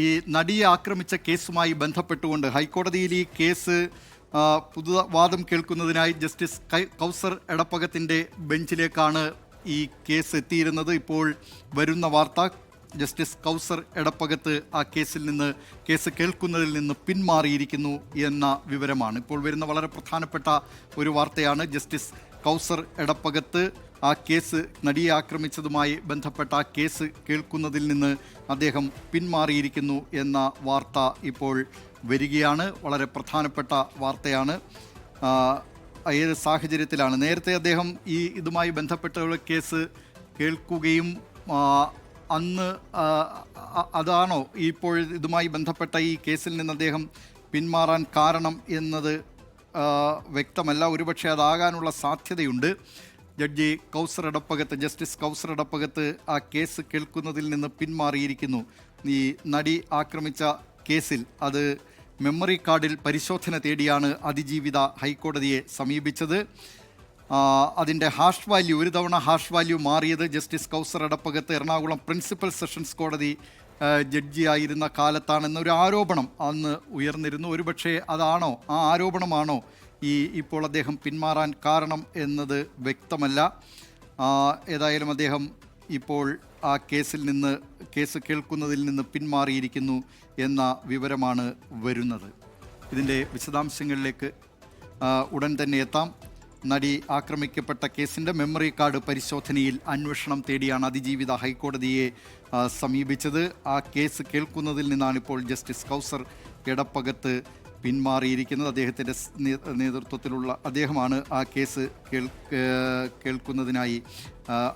ഈ നടിയെ ആക്രമിച്ച കേസുമായി ബന്ധപ്പെട്ടുകൊണ്ട് ഹൈക്കോടതിയിൽ ഈ കേസ് വാദം കേൾക്കുന്നതിനായി ജസ്റ്റിസ് കൗസർ എടപ്പകത്തിൻ്റെ ബെഞ്ചിലേക്കാണ് ഈ കേസ് എത്തിയിരുന്നത്. ഇപ്പോൾ വരുന്ന വാർത്ത ജസ്റ്റിസ് കൗസർ എടപ്പകത്ത് ആ കേസ് കേൾക്കുന്നതിൽ നിന്ന് പിന്മാറിയിരിക്കുന്നു എന്ന വിവരമാണ്. ഇപ്പോൾ വരുന്ന വളരെ പ്രധാനപ്പെട്ട ഒരു വാർത്തയാണ്. ജസ്റ്റിസ് കൗസർ എടപ്പകത്ത് ആ കേസ്, നടിയെ ആക്രമിച്ചതുമായി ബന്ധപ്പെട്ട ആ കേസ് കേൾക്കുന്നതിൽ നിന്ന് അദ്ദേഹം പിന്മാറിയിരിക്കുന്നു എന്ന വാർത്ത ഇപ്പോൾ വരികയാണ്. വളരെ പ്രധാനപ്പെട്ട വാർത്തയാണ്. ഏത് സാഹചര്യത്തിലാണ്? നേരത്തെ അദ്ദേഹം ഇതുമായി ബന്ധപ്പെട്ടുള്ള കേസ് കേൾക്കുകയും അന്ന് അതാണോ ഇപ്പോൾ ഇതുമായി ബന്ധപ്പെട്ട ഈ കേസിൽ നിന്ന് അദ്ദേഹം പിന്മാറാൻ കാരണം എന്നത് വ്യക്തമല്ല. ഒരുപക്ഷെ അതാകാനുള്ള സാധ്യതയുണ്ട്. ജസ്റ്റിസ് കൗസർ എടപ്പകത്ത് ആ കേസ് കേൾക്കുന്നതിൽ നിന്ന് പിന്മാറിയിരിക്കുന്നു. ഈ നടി ആക്രമിച്ച കേസിൽ അത് മെമ്മറി കാർഡിൽ പരിശോധന തേടിയാണ് അതിജീവിത ഹൈക്കോടതിയെ സമീപിച്ചത്. അതിൻ്റെ ഹാഷ് വാല്യൂ, ഒരു തവണ ഹാഷ് വാല്യൂ മാറിയത് ജസ്റ്റിസ് കൗസർ എടപ്പകത്ത് എറണാകുളം പ്രിൻസിപ്പൽ സെഷൻസ് കോടതി ജഡ്ജിയായിരുന്ന കാലത്താണെന്നൊരു ആരോപണം അന്ന് ഉയർന്നിരുന്നു. ഒരുപക്ഷെ അതാണോ, ആ ആരോപണമാണോ ഇപ്പോൾ അദ്ദേഹം പിന്മാറാൻ കാരണം എന്നത് വ്യക്തമല്ല. ഏതായാലും അദ്ദേഹം ഇപ്പോൾ ആ കേസ് കേൾക്കുന്നതിൽ നിന്ന് പിന്മാറിയിരിക്കുന്നു എന്ന വിവരമാണ് വരുന്നത്. ഇതിൻ്റെ വിശദാംശങ്ങളിലേക്ക് ഉടൻ തന്നെ എത്താം. നടി ആക്രമിക്കപ്പെട്ട കേസിൻ്റെ മെമ്മറി കാർഡ് പരിശോധനയിൽ അന്വേഷണം തേടിയാണ് അതിജീവിത ഹൈക്കോടതിയെ സമീപിച്ചത്. ആ കേസ് കേൾക്കുന്നതിൽ നിന്നാണ് ഇപ്പോൾ ജസ്റ്റിസ് കൗസർ എടപ്പകത്ത് പിന്മാറിയിരിക്കുന്നത്. അദ്ദേഹത്തിൻ്റെ നേതൃത്വത്തിലുള്ള അദ്ദേഹമാണ് ആ കേസ് കേൾക്കുന്നതിനായി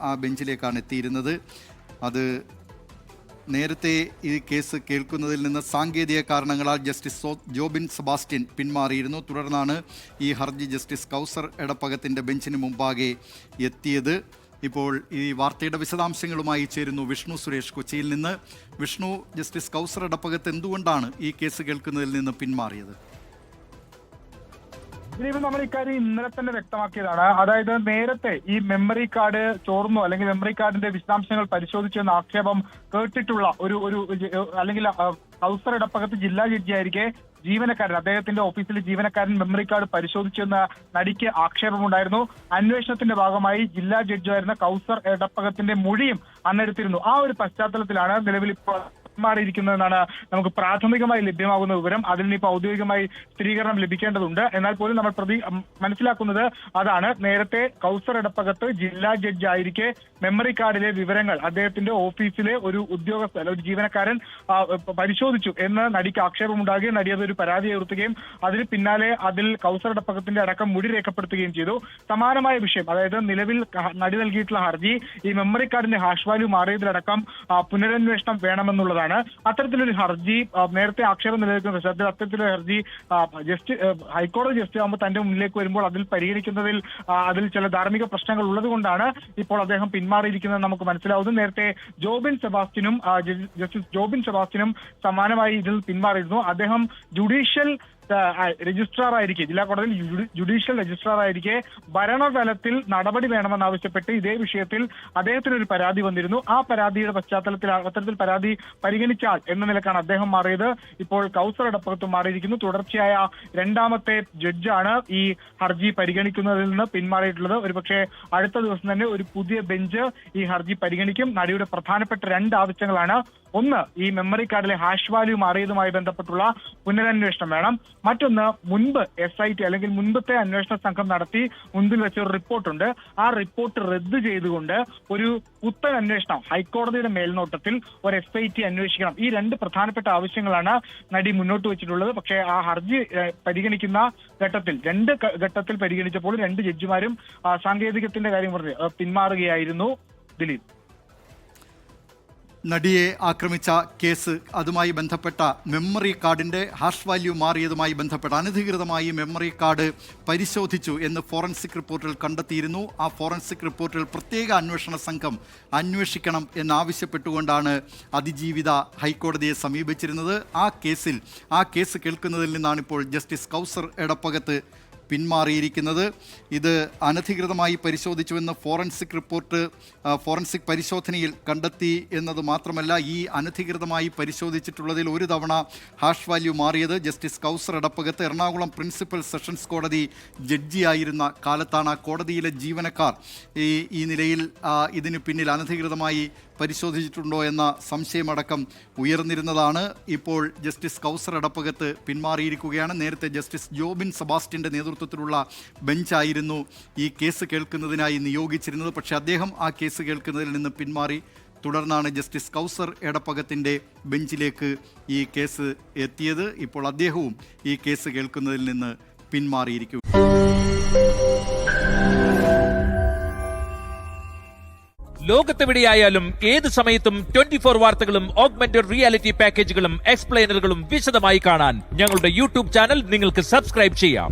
ആ ബെഞ്ചിലേക്കാണ് എത്തിയിരുന്നത്. അത് നേരത്തെ ഈ കേസ് കേൾക്കുന്നതിൽ നിന്ന് സാങ്കേതിക കാരണങ്ങളാൽ ജസ്റ്റിസ് ജോബിൻ സെബാസ്റ്റ്യൻ പിന്മാറിയിരുന്നു. തുടർന്നാണ് ഈ ഹർജി ജസ്റ്റിസ് കൗസർ എടപ്പകത്തിൻ്റെ ബെഞ്ചിന് മുമ്പാകെ എത്തിയത്. ഇപ്പോൾ ഈ വാർത്തയുടെ വിശദാംശങ്ങളുമായി ചേരുന്നു വിഷ്ണു സുരേഷ് കൊച്ചിയിൽ നിന്ന്. വിഷ്ണു, ജസ്റ്റിസ് കൗസർ എടപ്പകത്ത് എന്തുകൊണ്ടാണ് ഈ കേസ് കേൾക്കുന്നതിൽ നിന്ന് പിന്മാറിയത്? ഇതിനിപ്പോൾ നമ്മൾ ഇക്കാര്യം ഇന്നലെ തന്നെ വ്യക്തമാക്കിയതാണ്. അതായത് നേരത്തെ ഈ മെമ്മറി കാർഡ് ചോർന്നോ അല്ലെങ്കിൽ മെമ്മറി കാർഡിന്റെ വിശദാംശങ്ങൾ പരിശോധിച്ചു എന്ന ആക്ഷേപം കേട്ടിട്ടുള്ള ഒരു അല്ലെങ്കിൽ കൗസർ എടപ്പകത്ത് ജില്ലാ ജഡ്ജിയായിരിക്കെ ജീവനക്കാരൻ, അദ്ദേഹത്തിന്റെ ഓഫീസിലെ ജീവനക്കാരൻ മെമ്മറി കാർഡ് പരിശോധിച്ചെന്ന നടിക്ക് ആക്ഷേപമുണ്ടായിരുന്നു. അന്വേഷണത്തിന്റെ ഭാഗമായി ജില്ലാ ജഡ്ജിയായിരുന്ന കൗസർ എടപ്പകത്തിന്റെ മൊഴിയും അന്നെടുത്തിരുന്നു. ആ ഒരു പശ്ചാത്തലത്തിലാണ് നിലവിൽ ഇപ്പോൾ മാറിയിരിക്കുന്നതെന്നാണ് നമുക്ക് പ്രാഥമികമായി ലഭ്യമാകുന്ന വിവരം. അതിൽ നിന്ന് ഇപ്പോൾ ഔദ്യോഗികമായി സ്ഥിരീകരണം ലഭിക്കേണ്ടതുണ്ട്. എന്നാൽ പോലും നമ്മൾ മനസ്സിലാക്കുന്നത് അതാണ്. നേരത്തെ കൗസർ എടപ്പകത്ത് ജില്ലാ ജഡ്ജി ആയിരിക്കെ മെമ്മറി കാർഡിലെ വിവരങ്ങൾ അദ്ദേഹത്തിന്റെ ഓഫീസിലെ ഒരു ഉദ്യോഗസ്ഥൻ, ഒരു ജീവനക്കാരൻ പരിശോധിച്ചു എന്ന് നടിക്ക് ആക്ഷേപമുണ്ടാകുകയും നടി അതൊരു പരാതി ഉയർത്തുകയും അതിന് പിന്നാലെ അതിൽ കൗസർ എടപ്പകത്തിന്റെ അടക്കം മൊഴി രേഖപ്പെടുത്തുകയും ചെയ്തു. സമാനമായ വിഷയം, അതായത് നിലവിൽ നടി നൽകിയിട്ടുള്ള ഹർജി ഈ മെമ്മറി കാർഡിന്റെ ഹാഷ് വാല്യൂ മാറിയതിലടക്കം പുനരന്വേഷണം വേണമെന്നുള്ളതാണ്. അത്തരത്തിലൊരു ഹർജി നേരത്തെ ആക്ഷേപം നിലനിൽക്കുന്ന പശ്ചാത്തലത്തിൽ അത്തരത്തിലൊരു ഹർജി ഹൈക്കോടതി ജസ്റ്റിസ് ആകുമ്പോൾ തന്റെ മുന്നിലേക്ക് വരുമ്പോൾ അതിൽ പരിഗണിക്കുന്നതിൽ അതിൽ ചില ധാർമ്മിക പ്രശ്നങ്ങൾ ഉള്ളത് കൊണ്ടാണ് ഇപ്പോൾ അദ്ദേഹം പിന്മാറിയിരിക്കുന്നത് നമുക്ക് മനസ്സിലാവുന്നു. നേരത്തെ ജസ്റ്റിസ് ജോബിൻ സെബാസ്റ്റ്യനും സമാനമായി ഇതിൽ പിന്മാറിയിരുന്നു. അദ്ദേഹം ജുഡീഷ്യൽ രജിസ്ട്രാർ ആയിരിക്കെ, ജില്ലാ കോടതിയിൽ ജുഡീഷ്യൽ രജിസ്ട്രാർ ആയിരിക്കെ ഭരണതലത്തിൽ നടപടി വേണമെന്നാവശ്യപ്പെട്ട് ഇതേ വിഷയത്തിൽ അദ്ദേഹത്തിന് ഒരു പരാതി വന്നിരുന്നു. ആ പരാതിയുടെ പശ്ചാത്തലത്തിൽ അത്തരത്തിൽ പരാതി പരിഗണിച്ചാൽ എന്ന നിലക്കാണ് അദ്ദേഹം മാറിയത്. ഇപ്പോൾ കൗസർ എടപ്പകത്ത് മാറിയിരിക്കുന്നു. തുടർച്ചയായ രണ്ടാമത്തെ ജഡ്ജാണ് ഈ ഹർജി പരിഗണിക്കുന്നതിൽ നിന്ന് പിന്മാറിയിട്ടുള്ളത്. ഒരുപക്ഷെ അടുത്ത ദിവസം തന്നെ ഒരു പുതിയ ബെഞ്ച് ഈ ഹർജി പരിഗണിക്കും. നടിയുടെ പ്രധാനപ്പെട്ട രണ്ട് ആവശ്യങ്ങളാണ്. ഒന്ന്, ഈ മെമ്മറി കാർഡിലെ ഹാഷ് വാല്യൂ മാറിയതുമായി ബന്ധപ്പെട്ടുള്ള പുനരന്വേഷണം വേണം. മറ്റൊന്ന്, മുൻപ് SIT അല്ലെങ്കിൽ മുൻപത്തെ അന്വേഷണ സംഘം നടത്തി മുൻപിൽ വെച്ച ഒരു റിപ്പോർട്ടുണ്ട്. ആ റിപ്പോർട്ട് റദ്ദ് ചെയ്തുകൊണ്ട് ഒരു പുത്തൻ അന്വേഷണം ഹൈക്കോടതിയുടെ മേൽനോട്ടത്തിൽ ഒരു SIT അന്വേഷിക്കണം. ഈ രണ്ട് പ്രധാനപ്പെട്ട ആവശ്യങ്ങളാണ് നടി മുന്നോട്ട് വെച്ചിട്ടുള്ളത്. പക്ഷേ ആ ഹർജി പരിഗണിക്കുന്ന രണ്ട് ഘട്ടത്തിൽ പരിഗണിച്ചപ്പോൾ രണ്ട് ജഡ്ജിമാരും സാങ്കേതികത്തിന്റെ കാര്യം പറഞ്ഞ് പിന്മാറുകയായിരുന്നു. ദിലീപ്, നടിയെ ആക്രമിച്ച കേസ്, അതുമായി ബന്ധപ്പെട്ട മെമ്മറി കാർഡിൻ്റെ ഹാഷ് വാല്യൂ മാറിയതുമായി ബന്ധപ്പെട്ട അനധികൃതമായി മെമ്മറി കാർഡ് പരിശോധിച്ചു എന്ന് ഫോറൻസിക് റിപ്പോർട്ടിൽ കണ്ടെത്തിയിരുന്നു. ആ ഫോറൻസിക് റിപ്പോർട്ടിൽ പ്രത്യേക അന്വേഷണ സംഘം അന്വേഷിക്കണം എന്നാവശ്യപ്പെട്ടുകൊണ്ടാണ് അതിജീവിത ഹൈക്കോടതിയെ സമീപിച്ചിരുന്നത്. ആ കേസ് കേൾക്കുന്നതിൽ നിന്നാണ് ഇപ്പോൾ ജസ്റ്റിസ് കൗസർ എടപ്പകത്ത് പിന്മാറിയിരിക്കുന്നത്. ഇത് അനധികൃതമായി പരിശോധിച്ചുവെന്ന് ഫോറൻസിക് പരിശോധനയിൽ കണ്ടെത്തി എന്നത് മാത്രമല്ല, ഈ അനധികൃതമായി പരിശോധിച്ചിട്ടുള്ളതിൽ ഒരു തവണ ഹാഷ് വാല്യൂ മാറിയത് ജസ്റ്റിസ് കൗസർ എടപ്പകത്ത് എറണാകുളം പ്രിൻസിപ്പൽ സെഷൻസ് കോടതി ജഡ്ജിയായിരുന്ന കാലത്താണ്. ആ കോടതിയിലെ ജീവനക്കാർ ഈ നിലയിൽ ഇതിന് പിന്നിൽ അനധികൃതമായി പരിശോധിച്ചിട്ടുണ്ടോ എന്ന സംശയമടക്കം ഉയർന്നിരുന്നതാണ്. ഇപ്പോൾ ജസ്റ്റിസ് കൗസർ എടപ്പകത്ത് പിന്മാറിയിരിക്കുകയാണ്. നേരത്തെ ജസ്റ്റിസ് ജോബിൻ സെബാസ്റ്റ്യൻ്റെ നേതൃത്വത്തിലുള്ള ബെഞ്ചായിരുന്നു ഈ കേസ് കേൾക്കുന്നതിനായി നിയോഗിച്ചിരുന്നത്. പക്ഷേ അദ്ദേഹം ആ കേസ് കേൾക്കുന്നതിൽ നിന്ന് പിന്മാറി. തുടർന്നാണ് ജസ്റ്റിസ് കൗസർ എടപ്പകത്തിൻ്റെ ബെഞ്ചിലേക്ക് ഈ കേസ് എത്തിയത്. ഇപ്പോൾ അദ്ദേഹവും ഈ കേസ് കേൾക്കുന്നതിൽ നിന്ന് പിന്മാറിയിരിക്കും. ലോകത്തെവിടെയായാലും ഏത് സമയത്തും 24 വാർത്തകളും ഓഗ്മെന്റഡ് റിയാലിറ്റി പാക്കേജുകളും എക്സ്പ്ലെയിനറുകളും വിശദമായി കാണാൻ ഞങ്ങളുടെ യൂട്യൂബ് ചാനൽ നിങ്ങൾക്ക് സബ്സ്ക്രൈബ് ചെയ്യാം.